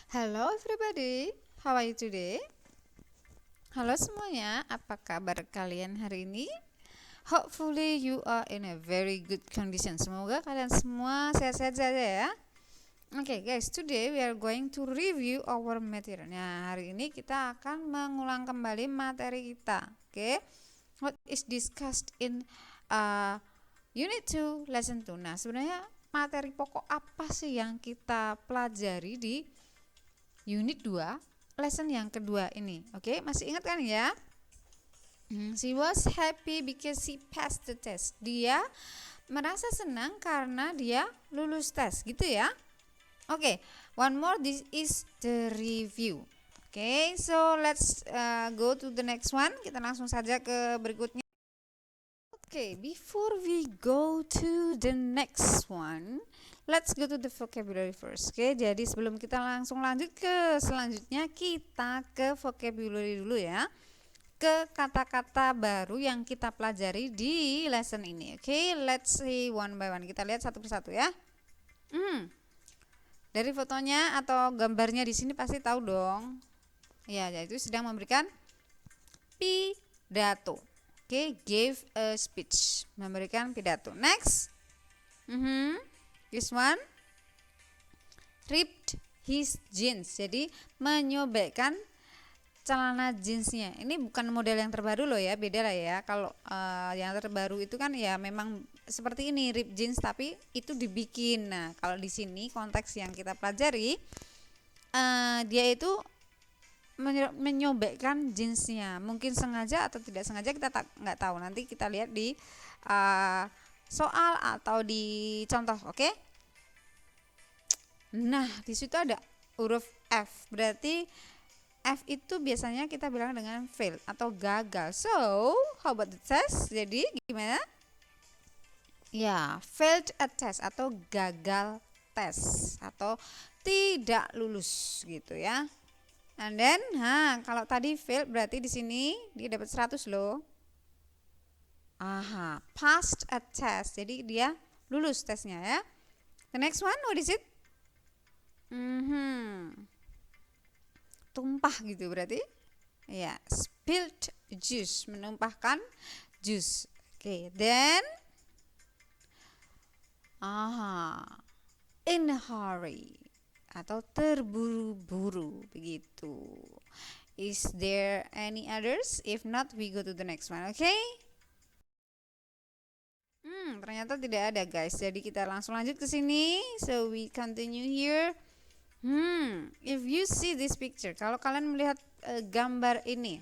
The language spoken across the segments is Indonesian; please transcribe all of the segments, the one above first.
Hello everybody, how are you today? Halo semuanya, apa kabar kalian hari ini? Hopefully you are in a very good condition. Semoga kalian semua sehat-sehat saja ya. Okay guys, today we are going to review our material. Nah, hari ini kita akan mengulang kembali materi kita. Okay, what is discussed in Unit 2 Lesson 2. Nah, sebenarnya materi pokok apa sih yang kita pelajari di Unit 2 lesson yang kedua ini? Oke, masih ingat kan ya? She was happy because she passed the test. Dia merasa senang karena dia lulus tes, gitu ya. Oke, one more, this is the review. Oke, so let's go to the next one. Kita langsung saja ke berikutnya. Oke, before we go to the next one, let's go to the vocabulary first. Oke, jadi sebelum kita langsung lanjut ke selanjutnya, kita ke vocabulary dulu ya. Ke kata-kata baru yang kita pelajari di lesson ini. Oke, let's see one by one. Kita lihat satu persatu ya. Dari fotonya atau gambarnya di sini pasti tahu dong. Ya, yaitu sedang memberikan pidato. Oke, gave a speech, memberikan pidato. Next, this one, ripped his jeans, jadi menyobekkan celana jeansnya. Ini bukan model yang terbaru loh ya, beda lah ya. Kalau yang terbaru itu kan ya memang seperti ini, rip jeans, tapi itu dibikin. Nah, kalau di sini konteks yang kita pelajari, dia itu menyobekkan jeansnya, mungkin sengaja atau tidak sengaja kita nggak tahu, nanti kita lihat di soal atau di contoh. Oke? Nah, di situ ada huruf F, berarti F itu biasanya kita bilang dengan fail atau gagal. So, how about the test? Jadi gimana? Ya, failed a test atau gagal tes atau tidak lulus gitu ya. And then, kalau tadi fail berarti di sini dia dapat 100 loh. Passed a test. Jadi dia lulus tesnya ya. The next one, what is it? Tumpah gitu berarti. Ya, spilled juice, menumpahkan jus. Oke, then in a hurry atau terburu-buru begitu. Is there any others? If not, we go to the next one. Okay? Ternyata tidak ada guys. Jadi kita langsung lanjut ke sini. So we continue here. If you see this picture, kalau kalian melihat gambar ini,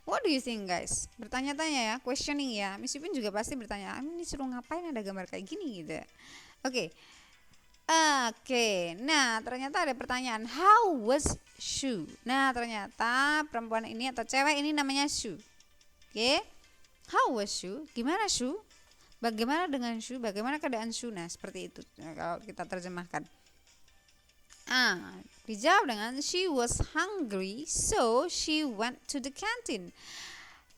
what do you think guys? Bertanya-tanya ya, questioning ya. Miss Ipin juga pasti bertanya, ini suruh ngapain ada gambar kayak gini gitu. Oke, nah ternyata ada pertanyaan, how was Shu? Nah ternyata perempuan ini atau cewek ini namanya Shu. Oke, how was Shu? Gimana Shu? Bagaimana dengan Shu? Bagaimana keadaan Shu? Nah seperti itu kalau kita terjemahkan. Dijawab dengan she was hungry, so she went to the canteen.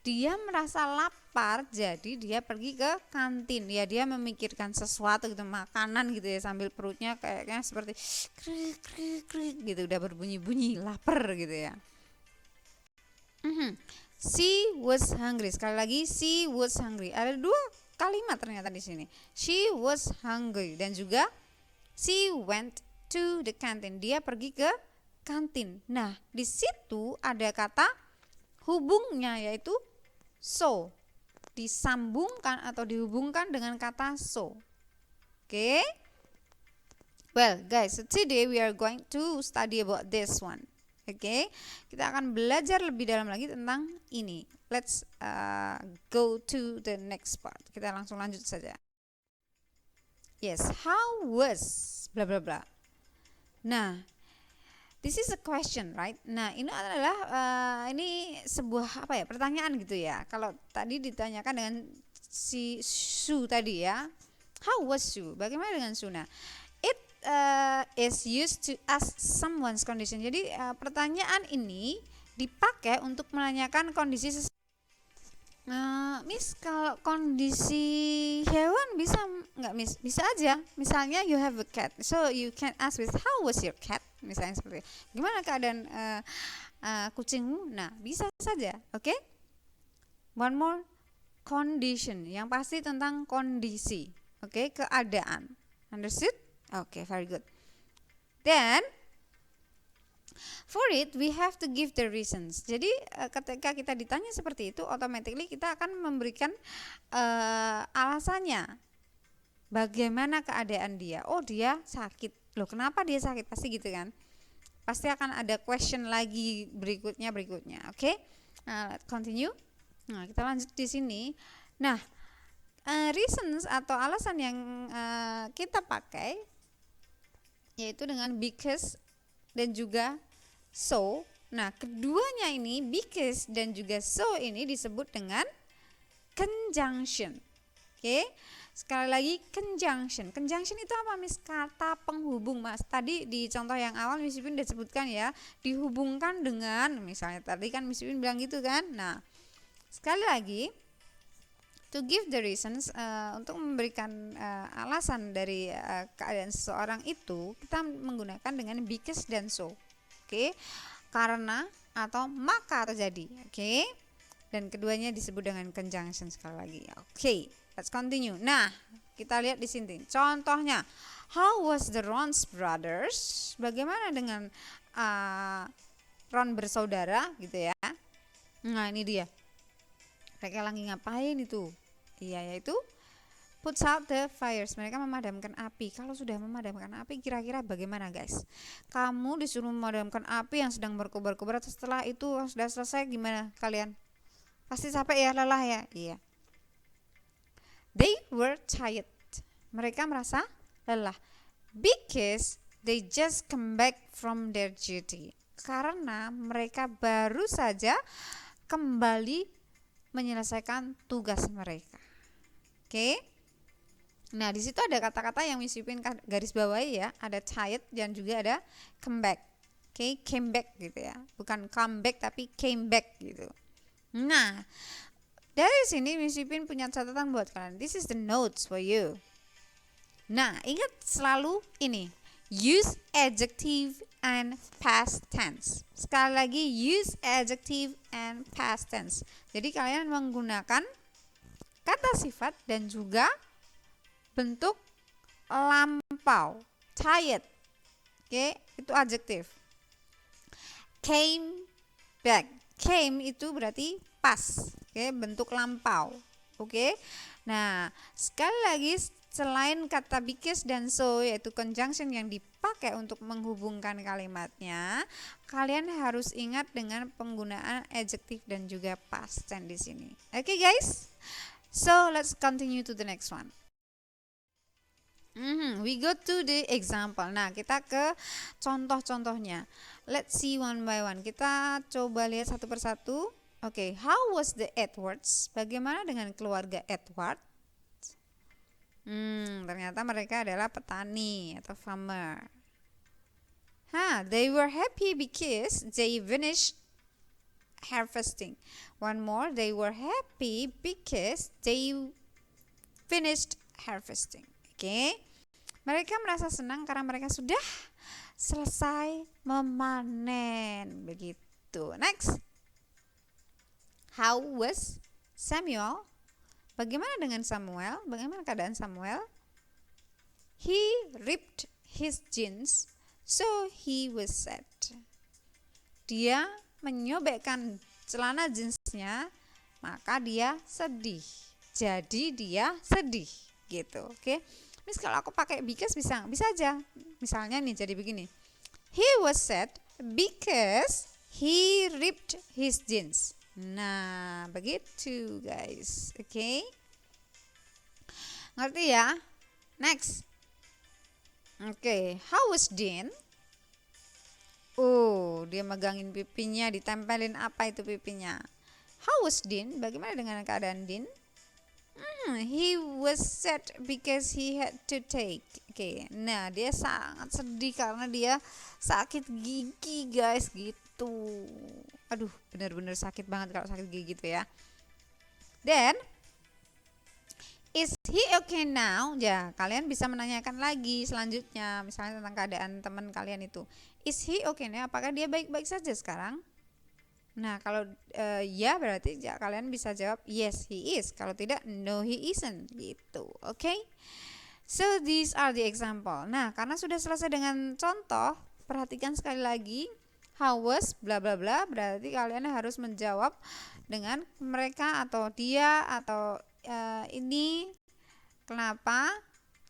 Dia merasa lapar, jadi dia pergi ke kantin. Ya, dia memikirkan sesuatu gitu, makanan gitu ya, sambil perutnya kayaknya seperti krik krik krik gitu, udah berbunyi-bunyi, lapar gitu ya. She was hungry. Sekali lagi, she was hungry. Ada dua kalimat ternyata di sini. She was hungry dan juga she went to the canteen. Dia pergi ke kantin. Nah, di situ ada kata hubungnya yaitu so, disambungkan atau dihubungkan dengan kata so. Oke? Well guys, so today we are going to study about this one. Oke? Kita akan belajar lebih dalam lagi tentang ini. Let's go to the next part. Kita langsung lanjut saja. Yes, how was bla bla bla. Nah, this is a question, right? Nah, ini adalah ini sebuah pertanyaan gitu ya. Kalau tadi ditanyakan dengan si Shu tadi ya, how was Shu? Bagaimana dengan Shu? Nah, it is used to ask someone's condition. Jadi pertanyaan ini dipakai untuk menanyakan kondisi seseorang. Miss, kalau kondisi hewan bisa nggak, Miss? Bisa aja. Misalnya you have a cat, so you can ask with how was your cat? Misalnya seperti itu. Gimana keadaan kucingmu? Nah, bisa saja. Oke? One more, condition. Yang pasti tentang kondisi. Oke, keadaan. Understood? Oke, very good. Then for it, we have to give the reasons. Jadi ketika kita ditanya seperti itu, automatically kita akan memberikan alasannya. Bagaimana keadaan dia? Oh, dia sakit. Loh, kenapa dia sakit? Pasti gitu kan? Pasti akan ada question lagi berikutnya. Oke? Nah, let's continue. Nah, kita lanjut di sini. Nah, reasons atau alasan yang kita pakai yaitu dengan because dan juga so. Nah, keduanya ini, because dan juga so, ini disebut dengan conjunction. Oke. Sekali lagi, conjunction. Conjunction itu apa, Miss? Kata penghubung, Mas. Tadi di contoh yang awal Miss Ipin udah sebutkan ya, dihubungkan dengan, misalnya tadi kan Miss Ipin bilang gitu kan. Nah, sekali lagi, to give the reasons, untuk memberikan alasan dari keadaan seseorang itu, kita menggunakan dengan because dan so. Oke, karena atau maka terjadi. Oke, dan keduanya disebut dengan conjunction sekali lagi. Oke, let's continue. Nah, kita lihat di sini contohnya. How was the Ron's brothers? Bagaimana dengan Ron bersaudara gitu ya. Nah, ini dia. Mereka lagi ngapain itu? Iya, yaitu put out the fires. Mereka memadamkan api. Kalau sudah memadamkan api, kira-kira bagaimana, guys? Kamu disuruh memadamkan api yang sedang berkobar-kobar, setelah itu sudah selesai, gimana kalian? Pasti capek ya, lelah ya? Iya. They were tired. Mereka merasa lelah because they just come back from their duty. Karena mereka baru saja kembali menyelesaikan tugas mereka. Oke. Nah, di situ ada kata-kata yang Miss Ipin garis bawahi ya, ada tired dan juga ada come back. Oke, came back gitu ya. Bukan come back tapi came back gitu. Nah, dari sini Miss Ipin punya catatan buat kalian. This is the notes for you. Nah, ingat selalu ini, use adjective and past tense. Sekali lagi, use adjective and past tense. Jadi kalian menggunakan kata sifat dan juga bentuk lampau. Tired. Oke, itu adjektif. Came back. Came itu berarti pas. Oke, bentuk lampau. Oke. Nah, sekali lagi, selain kata because dan so, yaitu conjunction yang dipakai untuk menghubungkan kalimatnya, kalian harus ingat dengan penggunaan adjektif dan juga past tense di sini. Oke, guys. So, let's continue to the next one. We go to the example. Nah, kita ke contoh-contohnya. Let's see one by one. Kita coba lihat satu persatu. Oke, how was the Edwards? Bagaimana dengan keluarga Edward? Ternyata mereka adalah petani atau farmer. They were happy because they finished harvesting. One more, they were happy because they finished harvesting. Oke. Mereka merasa senang karena mereka sudah selesai memanen. Begitu. Next. How was Samuel? Bagaimana dengan Samuel? Bagaimana keadaan Samuel? He ripped his jeans, so he was sad. Dia menyobekkan celana jeansnya, maka dia sedih. Jadi dia sedih, gitu. Oke. Miss, kalau aku pakai because bisa aja. Misalnya nih jadi begini. He was sad because he ripped his jeans. Nah, begitu guys. Oke. Ngerti ya? Next. Oke, how was Dean? Dia megangin pipinya, ditempelin apa itu pipinya. How was Dean? Bagaimana dengan keadaan Dean? He was sad because he had to take. Oke, nah dia sangat sedih karena dia sakit gigi guys gitu. Aduh, bener-bener sakit banget kalau sakit gigi gitu ya. Then, is he okay now? Ya, kalian bisa menanyakan lagi selanjutnya, misalnya tentang keadaan teman kalian itu. Is he okay now? Apakah dia baik-baik saja sekarang? Nah, kalau ya berarti ya, kalian bisa jawab yes he is. Kalau tidak, no he isn't gitu. Oke? Okay? So these are the example. Nah, karena sudah selesai dengan contoh, perhatikan sekali lagi. How was bla bla bla, berarti kalian harus menjawab dengan mereka atau dia atau ini, kenapa,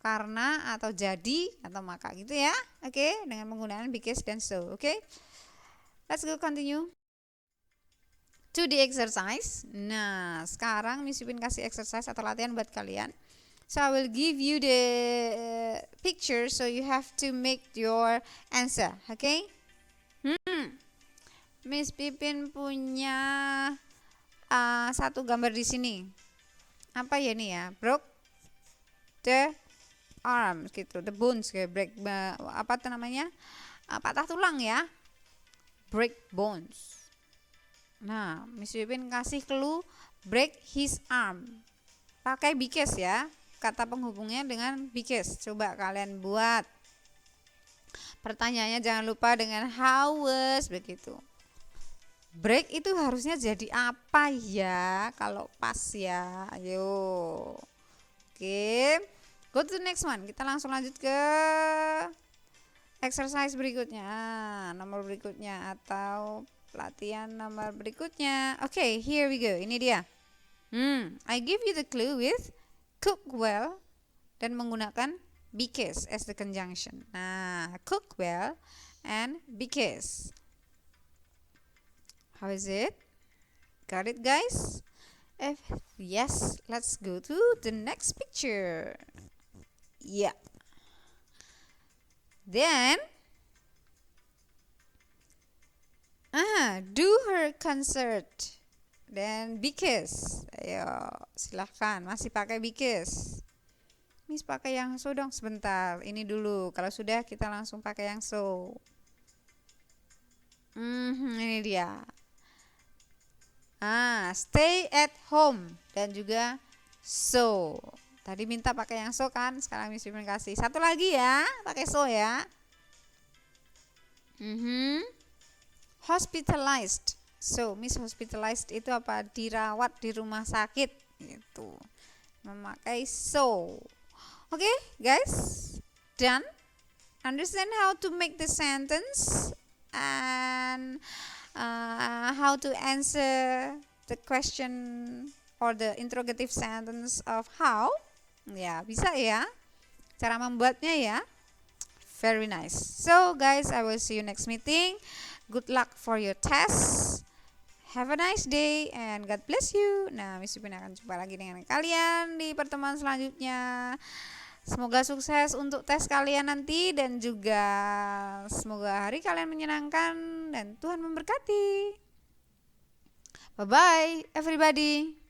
karena, atau jadi, atau maka gitu ya. Oke, dengan menggunakan because dan so. Oke, let's go continue to the exercise. Nah, sekarang Miss Yupin kasih exercise atau latihan buat kalian. So I will give you the picture, so you have to make your answer. Okay? Miss Pipin punya satu gambar di sini. Apa ya ini ya? Broke the arms gitu, the bones kayak break, apa tuh namanya? Patah tulang ya. Break bones. Nah, Miss Pipin kasih clue break his arm. Pakai because ya. Kata penghubungnya dengan because. Coba kalian buat. Pertanyaannya jangan lupa dengan how was begitu. Break itu harusnya jadi apa ya kalau pas ya? Ayo. Oke. Go to the next one. Kita langsung lanjut ke exercise berikutnya. Nomor berikutnya atau latihan nomor berikutnya. Oke, here we go. Ini dia. I give you the clue with cook well dan menggunakan because as the conjunction. Nah, cook well and because. How is it? Got it, guys? If yes, let's go to the next picture. Yeah. Then, do her concert. Dan because. Ayo, silahkan. Masih pakai because. Miss pakai yang so dong sebentar. Ini dulu. Kalau sudah kita langsung pakai yang so. Ini dia. Stay at home dan juga so. Tadi minta pakai yang so kan, sekarang Miss Pipin kasih satu lagi ya, pakai so ya. Hospitalized. So, Miss hospitalized itu apa? Dirawat di rumah sakit gitu. Memakai so. Okay, guys, done. Understand how to make the sentence and how to answer the question or the interrogative sentence of how. Ya, bisa ya. Cara membuatnya ya. Very nice. So guys, I will see you next meeting. Good luck for your test. Have a nice day and God bless you. Nah, Miss Yupin akan jumpa lagi dengan kalian di pertemuan selanjutnya. Semoga sukses untuk tes kalian nanti dan juga semoga hari kalian menyenangkan dan Tuhan memberkati. Bye-bye everybody.